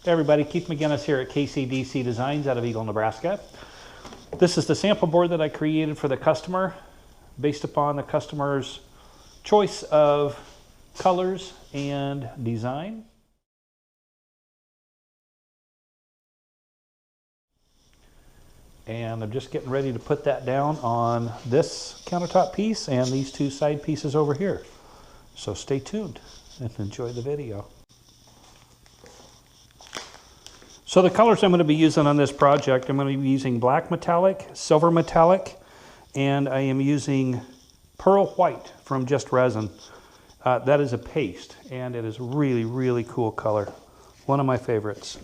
Hey everybody, Keith McGinnis here at KCDC Designs out of Eagle, Nebraska. This is the sample board that I created for the customer based upon the customer's choice of colors and design. And I'm just getting ready to put that down on this countertop piece and these two side pieces over here. So stay tuned and enjoy the video. So the colors I'm going to be using on this project, I'm going to be using black metallic, silver metallic, and I am using pearl white from Just Resin. That is a paste, and it is really, really cool color. One of my favorites.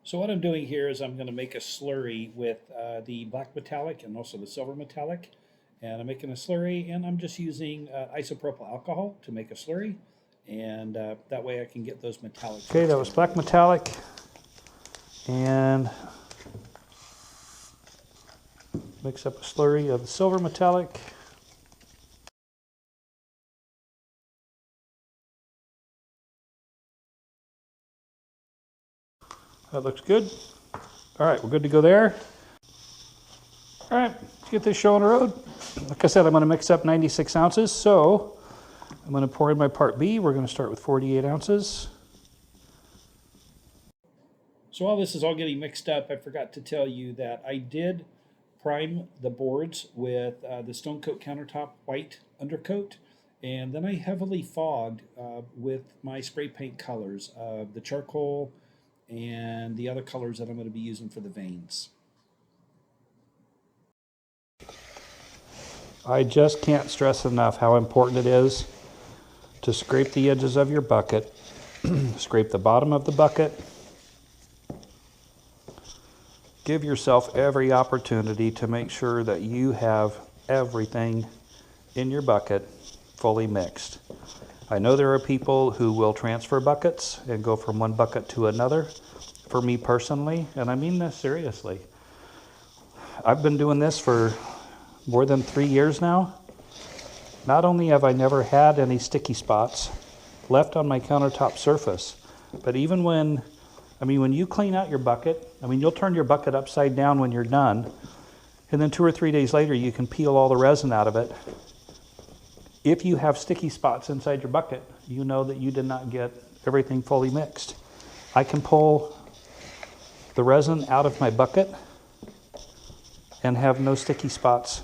So what I'm doing here is I'm going to make a slurry with the black metallic and also the silver metallic. And I'm making a slurry, and I'm just using isopropyl alcohol to make a slurry. And that way I can get those metallics. Okay, that was black metallic. And mix up a slurry of the silver metallic. That looks good. All right, we're good to go there. All right, let's get this show on the road. Like I said, I'm going to mix up 96 ounces, so I'm going to pour in my part B. We're going to start with 48 ounces. So while this is all getting mixed up, I forgot to tell you that I did prime the boards with the Stone Coat Countertop white undercoat, and then I heavily fogged with my spray paint colors, the charcoal and the other colors that I'm going to be using for the veins. I just can't stress enough how important it is to scrape the edges of your bucket, scrape the bottom of the bucket. Give yourself every opportunity to make sure that you have everything in your bucket fully mixed. I know there are people who will transfer buckets and go from one bucket to another. For me personally, and I mean this seriously, I've been doing this for more than 3 years now. Not only have I never had any sticky spots left on my countertop surface, but even when you clean out your bucket, you'll turn your bucket upside down when you're done, and then 2 or 3 days later, you can peel all the resin out of it. If you have sticky spots inside your bucket, you know that you did not get everything fully mixed. I can pull the resin out of my bucket and have no sticky spots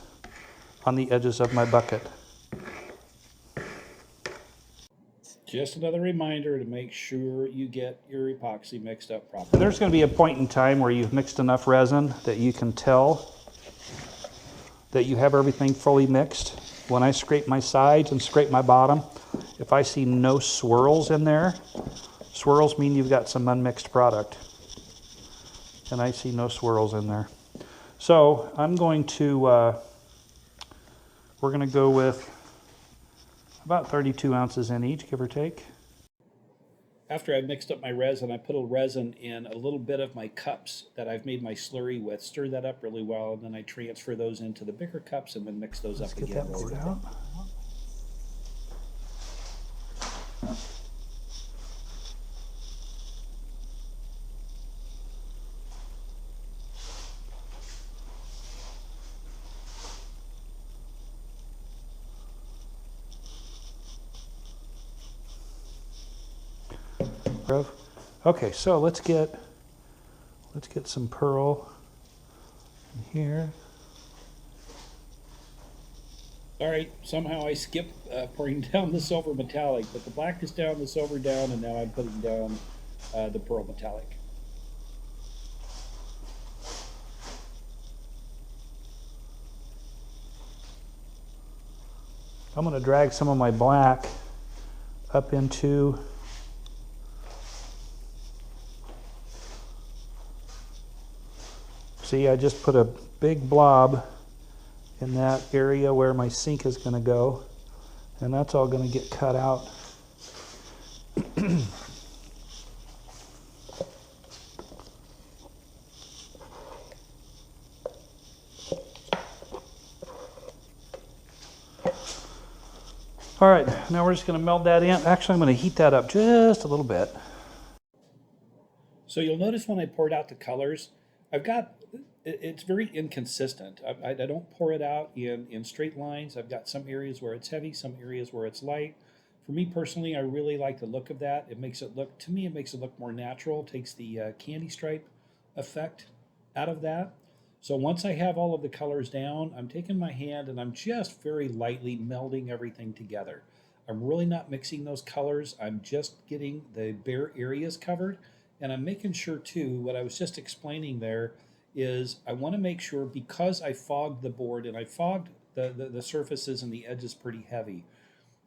on the edges of my bucket. Just another reminder to make sure you get your epoxy mixed up properly. And there's going to be a point in time where you've mixed enough resin that you can tell that you have everything fully mixed. When I scrape my sides and scrape my bottom, if I see no swirls in there, swirls mean you've got some unmixed product. And I see no swirls in there. So I'm going to, we're going to go with about 32 ounces in each, give or take. After I've mixed up my resin, I put a resin in a little bit of my cups that I've made my slurry with. Stir that up really well, and then I transfer those into the bigger cups and then mix those up again. Get that poured out. Okay, so let's get some pearl in here. All right, somehow I skipped pouring down the silver metallic, but the black is down, the silver down, and now I'm putting down the pearl metallic. I'm going to drag some of my black up into see, I just put a big blob in that area where my sink is going to go, and that's all going to get cut out. All right, now we're just going to meld that in. Actually, I'm going to heat that up just a little bit. So you'll notice when I poured out the colors, I've got, it's very inconsistent. I don't pour it out in straight lines. I've got some areas where it's heavy, some areas where it's light. For me personally, I really like the look of that. It makes it look, to me, it makes it look more natural, takes the candy stripe effect out of that. So once I have all of the colors down, I'm taking my hand and I'm just very lightly melding everything together. I'm really not mixing those colors. I'm just getting the bare areas covered. And I'm making sure too, what I was just explaining there is I want to make sure, because I fogged the board and I fogged the surfaces and the edges pretty heavy,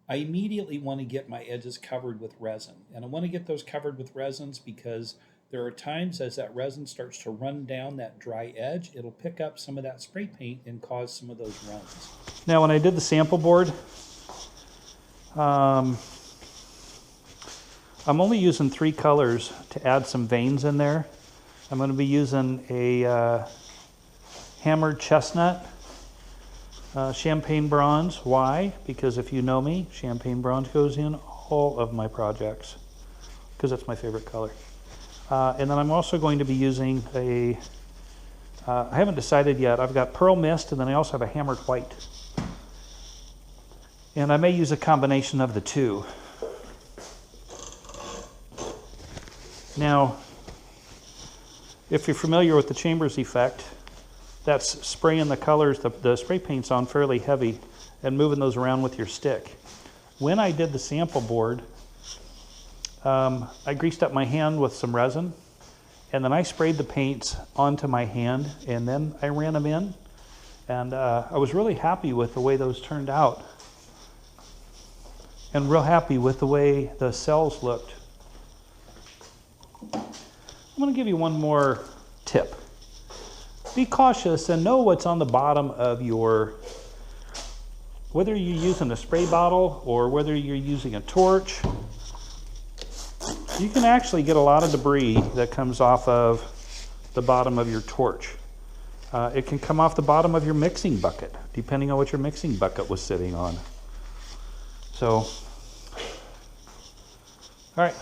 I immediately want to get my edges covered with resin. And I want to get those covered with resins because there are times as that resin starts to run down that dry edge, it'll pick up some of that spray paint and cause some of those runs. Now when I did the sample board, I'm only using 3 colors to add some veins in there. I'm going to be using a hammered chestnut, champagne bronze. Why? Because if you know me, champagne bronze goes in all of my projects because that's my favorite color. And then I'm also going to be using a, I haven't decided yet, I've got pearl mist and then I also have a hammered white. And I may use a combination of the two. Now, if you're familiar with the Chambers effect, that's spraying the colors, the spray paints on fairly heavy and moving those around with your stick. When I did the sample board, I greased up my hand with some resin and then I sprayed the paints onto my hand and then I ran them in. And I was really happy with the way those turned out and real happy with the way the cells looked. I'm going to give you one more tip. Be cautious and know what's on the bottom of your, whether you're using a spray bottle or whether you're using a torch. You can actually get a lot of debris that comes off of the bottom of your torch. It can come off the bottom of your mixing bucket, depending on what your mixing bucket was sitting on. So, all right.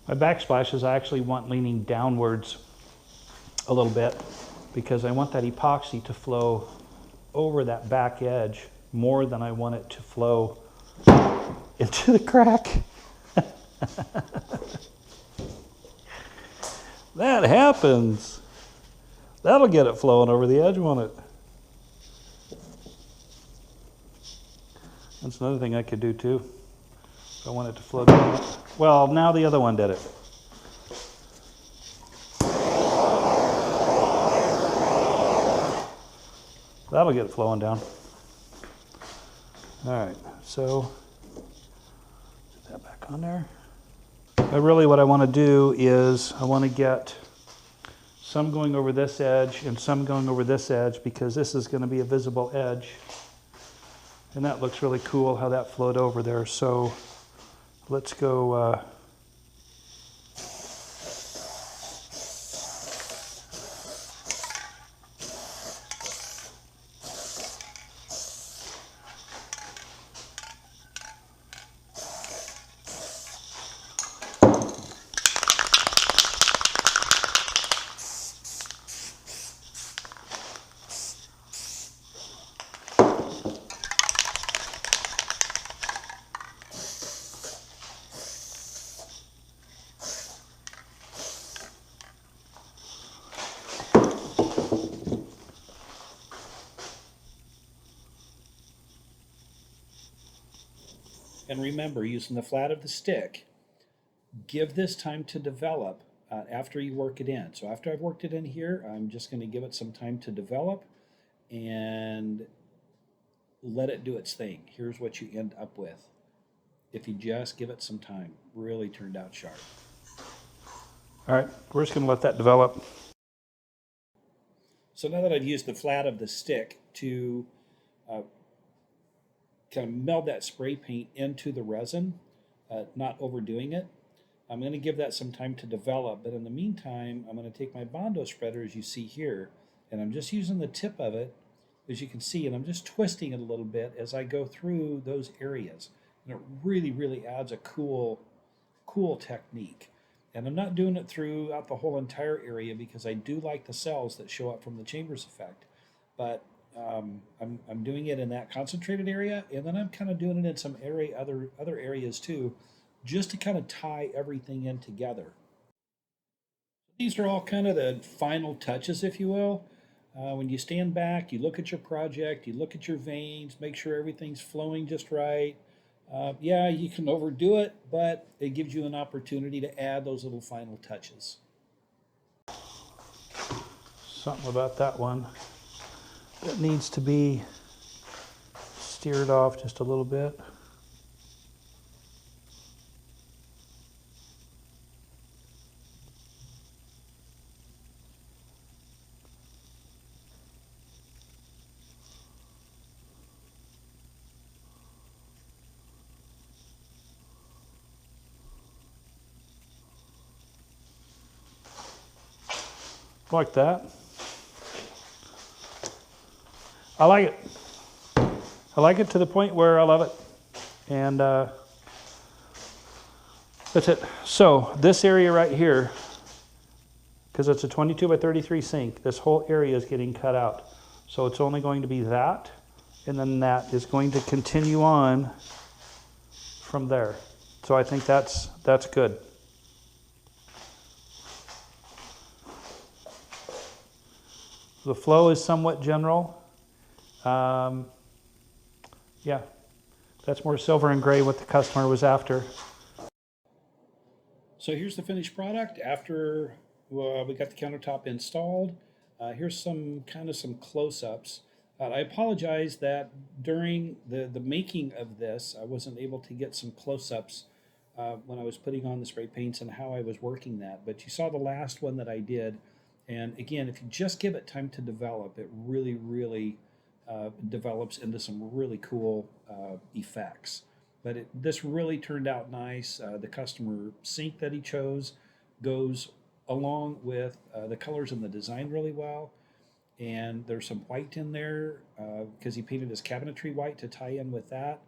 My backsplashes I actually want leaning downwards a little bit because I want that epoxy to flow over that back edge more than I want it to flow into the crack. That happens. That'll get it flowing over the edge, won't it? That's another thing I could do too. If I want it to flow down. Well, now the other one did it. That'll get it flowing down. All right, so put that back on there. But really what I want to do is I want to get some going over this edge and some going over this edge because this is going to be a visible edge. And that looks really cool how that flowed over there. So let's go And remember, using the flat of the stick, give this time to develop after you work it in. So after I've worked it in here, I'm just going to give it some time to develop and let it do its thing. Here's what you end up with. If you just give it some time, really turned out sharp. all right, we're just going to let that develop. So now that I've used the flat of the stick to kind of meld that spray paint into the resin, not overdoing it, I'm going to give that some time to develop. But in the meantime, I'm going to take my Bondo spreader, as you see here, and I'm just using the tip of it as you can see, and I'm just twisting it a little bit as I go through those areas. And it really, really adds a cool technique. And I'm not doing it throughout the whole entire area because I do like the cells that show up from the chambers effect. But I'm doing it in that concentrated area, and then I'm kind of doing it in some other areas too, just to kind of tie everything in together. These are all kind of the final touches, if you will. When you stand back, you look at your project, you look at your veins, make sure everything's flowing just right. Yeah, you can overdo it, but it gives you an opportunity to add those little final touches. Something about that one that needs to be steered off just a little bit. Like that. I like it. I like it to the point where I love it. And that's it. So this area right here, because it's a 22 by 33 sink, this whole area is getting cut out. So it's only going to be that, and then that is going to continue on from there. So I think that's good. The flow is somewhat general. Yeah, that's more silver and gray what the customer was after. So here's the finished product after we got the countertop installed. Here's some close-ups. I apologize that during the making of this, I wasn't able to get some close-ups when I was putting on the spray paints and how I was working that. But you saw the last one that I did. And again, if you just give it time to develop, it really, really develops into some really cool effects. But this really turned out nice. The customer sink that he chose goes along with the colors and the design really well. And there's some white in there because he painted his cabinetry white to tie in with that.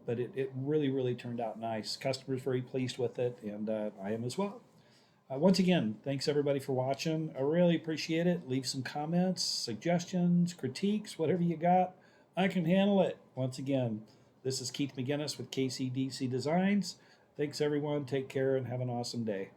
But it really, really turned out nice. Customer's very pleased with it, and I am as well. Once again, thanks everybody for watching. I really appreciate it. Leave some comments, suggestions, critiques, whatever you got. I can handle it. Once again, this is Keith McGinnis with KCDC Designs. Thanks everyone. Take care and have an awesome day.